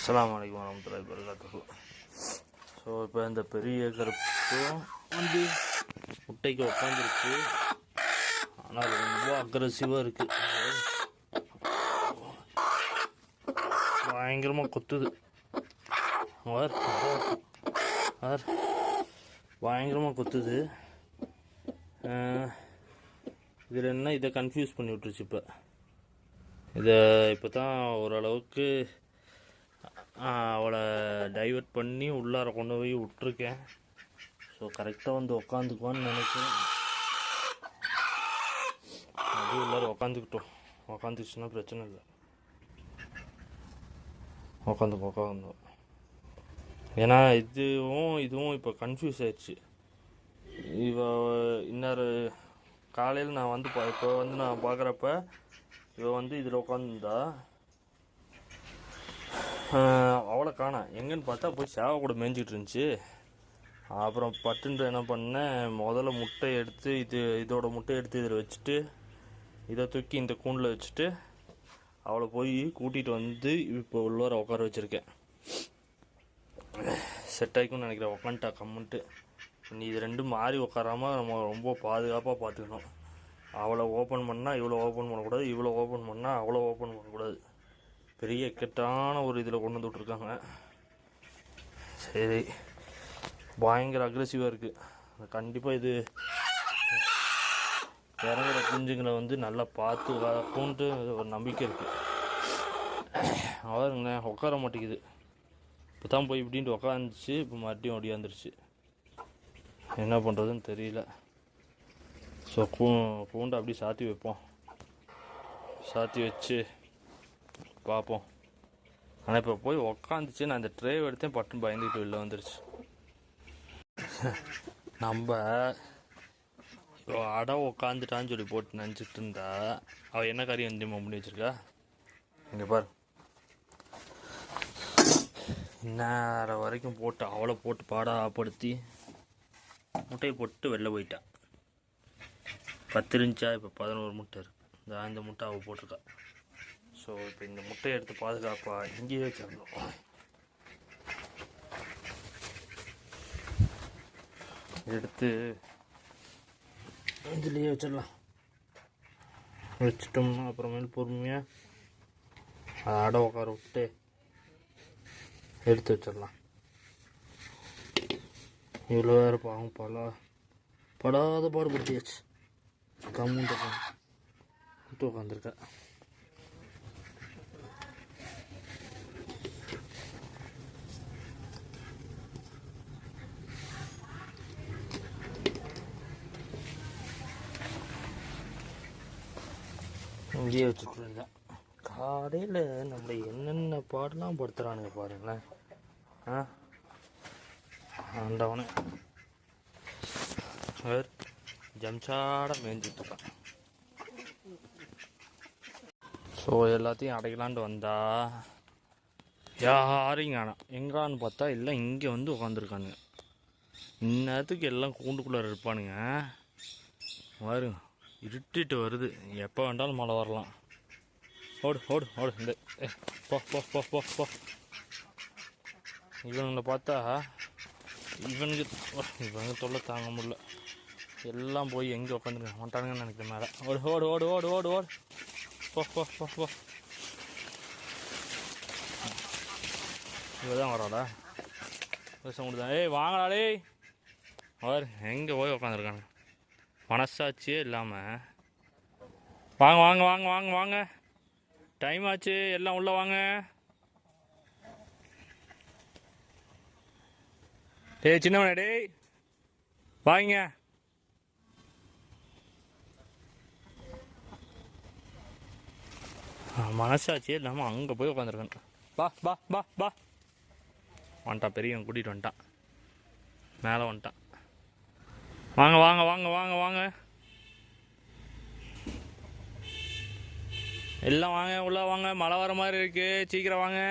அஸ்ஸலாமு அலைக்கும் வரஹ்மத்துல்லாஹி வபரகாத்துஹு. ஸோ இப்போ இந்த பெரிய கருப்பும் வந்து முட்டைக்கு உட்காந்துருக்கு. ஆனால் ரொம்ப அக்ரெசிவாக இருக்குது. பயங்கரமாக கொத்துது. பயங்கரமாக கொத்துது. இதில் என்ன இதை கன்ஃபியூஸ் பண்ணி விட்டுருச்சு. இப்போ தான் ஓரளவுக்கு அவளை டைவர்ட் பண்ணி உள்ளார கொண்டு போய் விட்டுருக்கேன். ஸோ கரெக்டாக வந்து உக்காந்துக்குவான்னு நினைக்கிறேன். அப்படியே உள்ளார உக்காந்துச்சுன்னா பிரச்சனை இல்லை. உக்காந்து ஏன்னா இதுவும் இப்போ கன்ஃபியூஸ் ஆயிடுச்சு. இன்னொரு காலையில் நான் வந்து இப்போ வந்து நான் பார்க்குறப்ப இவ வந்து இதில் உட்காந்துருந்தா அவளை காணோம். எங்கன்னு பார்த்தா போய் சேவை கூட மேய்ஞ்சிட்டு இருந்துச்சு. அப்புறம் பட்டுன்ட்டு என்ன பண்ணேன், முதல்ல முட்டை எடுத்து இதோட முட்டை எடுத்து இதில் வச்சுட்டு இதை தூக்கி இந்த கூண்டில் வச்சுட்டு அவளை போய் கூட்டிகிட்டு வந்து இப்போ உள்ளார உட்கார வச்சுருக்கேன். செட் ஆகிக்கும்னு நினைக்கிறேன். உட்காந்துட்டா கம்முன்ட்டு. நீ இது ரெண்டும் மாறி உட்காராமல் நம்ம ரொம்ப பாதுகாப்பாக பார்த்துக்கணும். அவளை ஓப்பன் பண்ணால் இவ்வளோ ஓப்பன் பண்ணக்கூடாது, இவ்வளோ ஓப்பன் பண்ணால் அவ்வளோ ஓப்பன் பண்ணக்கூடாது. பெரிய கெட்டான ஒரு இதில் கொண்டு வந்து விட்ருக்காங்க. சரி, பயங்கர அக்ரெசிவாக இருக்குது. கண்டிப்பாக இது இறங்குற குஞ்சுங்களை வந்து நல்லா பார்த்து வளர்க்கும்ன்ட்டு ஒரு நம்பிக்கை இருக்குது. அவருங்க உட்கார மாட்டேங்குது. இப்போ தான் போய் இப்படின்ட்டு உட்காந்துச்சு. இப்போ மறுபடியும் ஒடியாந்துருச்சு. என்ன பண்ணுறதுன்னு தெரியல. ஸோ கூண்டை அப்படியே சாத்தி வைப்போம். சாத்தி வச்சு பார்ப்போம். ஆனால் இப்போ போய் உக்காந்துச்சு. நான் இந்த ட்ரேவ் எடுத்தேன், பட்டுன்னு பயந்துக்கிட்டு வெளில வந்துருச்சு. நம்ம அடம் உக்காந்துட்டான்னு சொல்லி போட்டு நினச்சிட்டு இருந்தா அவள் என்ன காரியம் வந்து பண்ணி வச்சுருக்கா. இங்கே பாரு, நேரம் வரைக்கும் போட்டு அவளை போட்டு பாடாப்படுத்தி முட்டையை போட்டு வெளில போயிட்டான். 10 இருந்துச்சா, இப்போ 11 முட்டை இருக்குது. இந்த முட்டை அவள் போட்டிருக்கா. ஸோ இப்போ இந்த முட்டையை எடுத்து பாதுகாப்பா இங்கேயே வச்சிடணும். எடுத்து இதுலேயே வச்சிடலாம். வச்சிட்டோம்னா அப்புறமேல் பொறுமையாக அதை அடை உட்கார விட்டு எடுத்து வச்சிடலாம். இவ்வளோ வேறு பாவம் படாத பாடுபடுத்தியாச்சு. கம்முன்ட்டு உட்காந்துருக்கா. இங்கேயே வச்சுட்டு இருந்தேன். காலையில் நம்மளை என்னென்ன பாடலாம் படுத்துகிறானுங்க பாருங்களேன். ஆண்டவனே ஜம்சாட மேய்ஞ்சிட்ருக்கான். ஸோ எல்லாத்தையும் அடைக்கலான்ட்டு வந்தா யாரையும் காணோம். எங்கான்னு பார்த்தா இல்லை, இங்கே வந்து உட்காந்துருக்கானுங்க. இந்நேரத்துக்கு எல்லாம் கூண்டுக்குள்ளே இருப்பானுங்க. பாருங்க, இருட்டிட்டு வருது. எப்போ வேண்டாலும் மழை வரலாம். ஓடு ஓடு ஓடு. இந்த போ போ போ போ போ. இவனுங்களை பார்த்தா இவனுக்கு தொல்லை தாங்க முடியல. எல்லாம் போய் எங்கே உட்காந்துருக்க மாட்டானுங்கன்னு நினைக்கிறேன். மேலே ஓடு ஓடு ஓடு ஓடு ஓடு ஓடு. போ போ போ போ. இவதான் வராடா, பேச முடியுதா? ஏய் வாங்கடாடே. அவர் எங்கே போய் உட்காந்துருக்காங்க, மனசாட்சியே இல்லாமல். வாங்க வாங்க வாங்க வாங்க வாங்க, டைம் ஆச்சு, எல்லாம் உள்ளே வாங்க. டேய் சின்னவனே, டேய் வாங்க. மனசாட்சியே இல்லாமல் அங்கே போய் உட்காந்துருக்கான். பா பா பா பா. வந்துட்டான், பெரியவன் கூட்டிகிட்டு வந்துட்டான், மேலே வந்துட்டான். வாங்க வாங்க வாங்க வாங்க வாங்க, எல்லாம் வாங்க, உள்ள வாங்க. மழை வர மாதிரி இருக்கு, சீக்கிரம் வாங்க.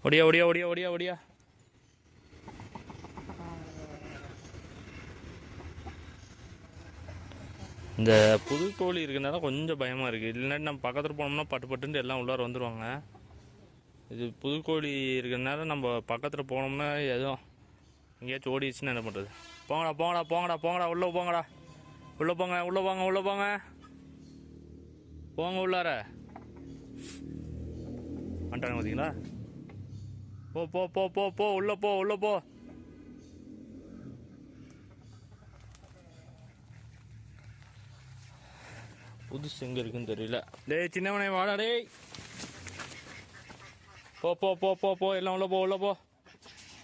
ஒடியா ஒடியா ஒடியா ஒடியா ஒடியா. இந்த புது கோழி இருக்கிறனால கொஞ்சம் பயமாக இருக்குது. இல்லைன்னா நம்ம பக்கத்தில் போனோம்னா பட்டுன்ட்டு எல்லாம் உள்ளார வந்துடுவாங்க. இது புது கோழி இருக்கிறனால நம்ம பக்கத்தில் போனோம்னா எதுவும் எங்கேயாச்சும் ஓடிடுச்சுன்னா என்ன பண்ணுறது? போங்கடா போங்கடா போங்கடா போங்கடா, உள்ளே போங்கடா, உள்ளே போங்க, உள்ளே போங்க, உள்ளே போங்க, போங்க உள்ளார. வந்துட்டாங்க பார்த்தீங்களா? போ போ போ போ போ, உள்ளே போ, உள்ளே போ. புதுசு எங்கே இருக்குன்னு தெரியல. டேய் சின்னவனே வாடா டேய். போ போ போ போ போ, எல்லாம் உள்ள போ, உள்ள போ,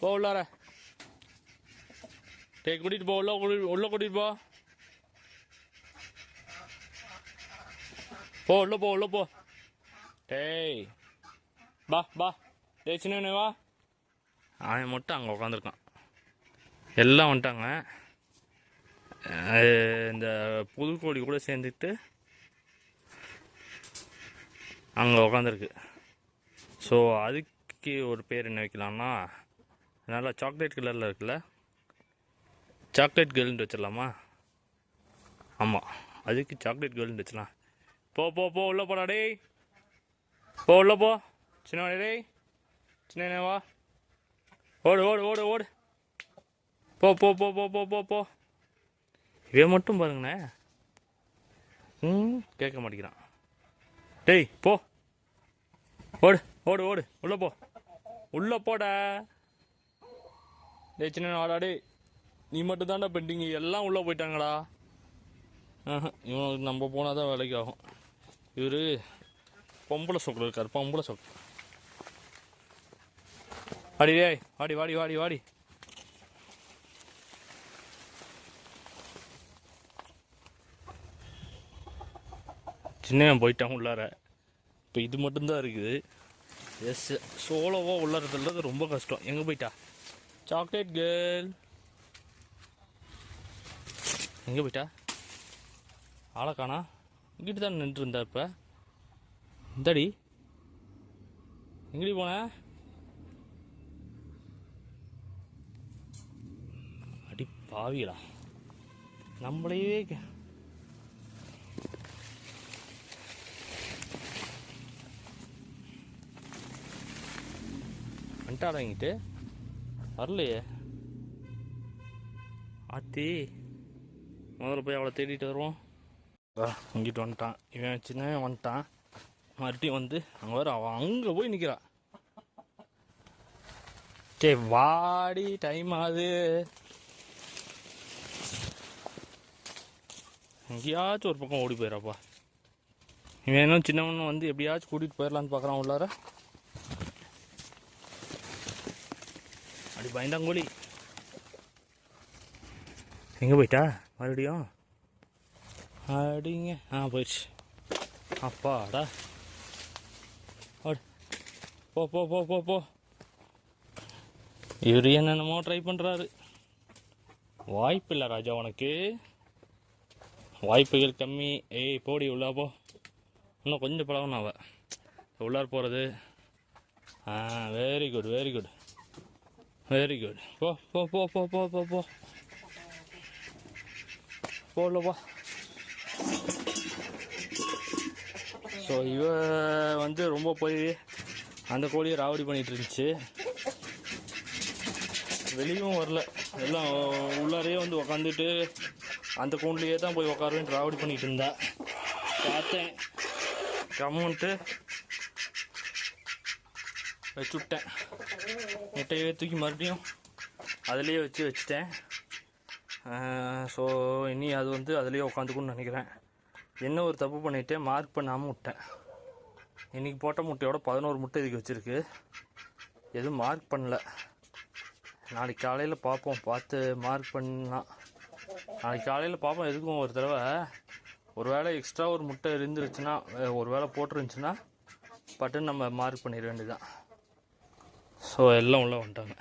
போ உள்ளார. டேய் கூட்டிகிட்டு போ, உள்ள கூட்டிகிட்டு போ, போ உள்ள போ, உள்ள போ. டேய் பா பா. டேய் சின்னவனே வா. அவன் மட்டும் அங்கே உட்காந்துருக்கான். எல்லாம் வந்துட்டாங்க. இந்த புதுக்கோழி கூட சேர்ந்துட்டு அங்கே உக்காந்துருக்கு. ஸோ அதுக்கு ஒரு பேர் என்ன வைக்கலாம்னா, நல்லா சாக்லேட் கலரில் இருக்குல்ல, சாக்லேட் கேர்ள்னு வச்சிடலாமா? ஆமாம், அதுக்கு சாக்லேட் கேர்ள்னு வச்சிடலாம். போ போ போ, உள்ளே போடா டேய், போ உள்ளே போ. சின்ன டேய், சின்ன வா, ஓடு ஓடு ஓடு ஓடு, போ போ போ போ போ போ போ. இவன் மட்டும் பாருங்கண்ணே, கேட்க மாட்டேங்கிறான். டேய் போ, ஓடு ஓடு ஓடு, உள்ளே போ, உள்ளே போட. டேய் சின்ன வாடா டேய், நீ மட்டும் தாண்டா பெண்டிங்க, எல்லாம் உள்ளே போயிட்டாங்கடா. இவனுக்கு நம்ம போனால் தான் வேலைக்கு ஆகும். இவர் பொம்பளை சொக்கல் இருக்கார், பொம்பளை சொக்கல். வாடி டேய், வாடி வாடி வாடி வாடி. சின்ன போயிட்டான் உள்ளார. இப்போ இது மட்டும்தான் இருக்குது. எஸ், சோலோவாக உள்ளாரதுல ரொம்ப கஷ்டம். எங்கே போயிட்டா சாக்லேட் கேர்ள்? எங்கே போயிட்டா? ஆளை காணா. இங்கிட்டு தான் நின்று இருந்தா. இப்போ இந்தாடி, எங்கடி போன? அடி பாவிடா, நம்மளையே வந்துட்டாடா. இங்கிட்டு வரலையே ஆத்தி. முதல்ல போய் அவளை தேடிட்டு வருவோம். இங்கிட்டு வந்துட்டான் இவன், சின்னவன் வந்துட்டான். மறுபடியும் வந்து அங்கே வர, அவன் அங்கே போய் நிற்கிறான். சரி வாடி, டைம் ஆகுது. எங்கேயாச்சும் ஒரு பக்கம் ஓடி போயிடறாப்பா. இவன் இன்னும் சின்னவனும் வந்து எப்படியாச்சும் கூட்டிகிட்டு போயிடலான்னு பார்க்குறான் உள்ளார. அப்படி பயந்தாங்கோழி. எங்கே போயிட்டா மறுபடியும்? அப்படிங்க போயிடுச்சு. அப்பாடா, போ போ போ போ போ. இவர் என்னென்னமோ ட்ரை பண்ணுறாரு. வாய்ப்பு இல்லை ராஜா, உனக்கு வாய்ப்புகள் கம்மி. ஏய் போடி உள்ளா போ. இன்னும் கொஞ்சம் பழகணும் அவ உள்ளார் போகிறது. Very good very good very good. போ போ போ போ போ போ போ போடல போ. ஸோ இவ வந்து ரொம்ப போய் அந்த கோழியை ராவடி பண்ணிகிட்டு இருந்துச்சு. வெளியும் வரல, எல்லாம் உள்ளாரையே வந்து உக்காந்துட்டு அந்த கூண்டுலேயே தான் போய் உக்காருவேன் ராவடி பண்ணிகிட்டு இருந்தா. பார்த்தேன், கம்முன்ட்டு வச்சுவிட்டேன். முட்டையை தூக்கி மறுபடியும் அதிலேயே வச்சுட்டேன். ஸோ இனி அது வந்து அதிலேயே உட்காந்துக்குன்னு நினைக்கிறேன். என்ன ஒரு தப்பு பண்ணிவிட்டேன், மார்க் பண்ணாமல் விட்டேன். இன்றைக்கி போட்ட முட்டையோட 11 முட்டை இதுக்கு வச்சுருக்கு. எதுவும் மார்க் பண்ணல. நாளைக்கு காலையில் பார்ப்போம், பார்த்து மார்க் பண்ணலாம். நாளைக்கு காலையில் பார்ப்போம். எதுக்கும் ஒரு தடவை ஒரு வேளை எக்ஸ்ட்ரா ஒரு முட்டை இருந்துருச்சுன்னா, ஒரு வேளை போட்டுருந்துச்சுன்னா பட்டுன்னு நம்ம மார்க் பண்ணிட வேண்டியதுதான். ஸோ எல்லாம் உள்ளே வந்துட்டாங்க.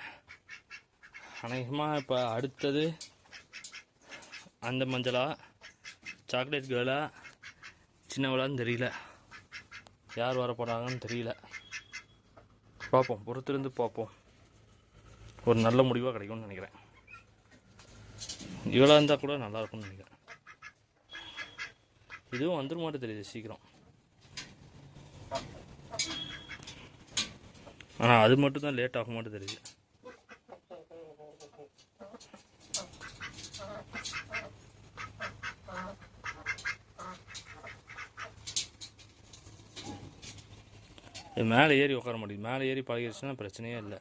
அநேகமாக இப்போ அடுத்தது அந்த மஞ்சளா சாக்லேட் கேர்ளா சின்னவளான்னு தெரியல, யார் வர போகிறாங்கன்னு தெரியல. பார்ப்போம், பொறுத்திருந்து பார்ப்போம். ஒரு நல்ல முடிவாக கிடைக்கும்னு நினைக்கிறேன். இவளாக இருந்தால் கூட நல்லாயிருக்கும்னு நினைக்கிறேன். இதுவும் வந்துட மாட்டே தெரியுது சீக்கிரம். ஆனால் அது மட்டும் தான் லேட் ஆக மாட்டே தெரியுது. மேலே ஏறி உட்கார மாட்டேங்குது. மேலே ஏறி பழகிடுச்சுன்னா பிரச்சனையே இல்லை.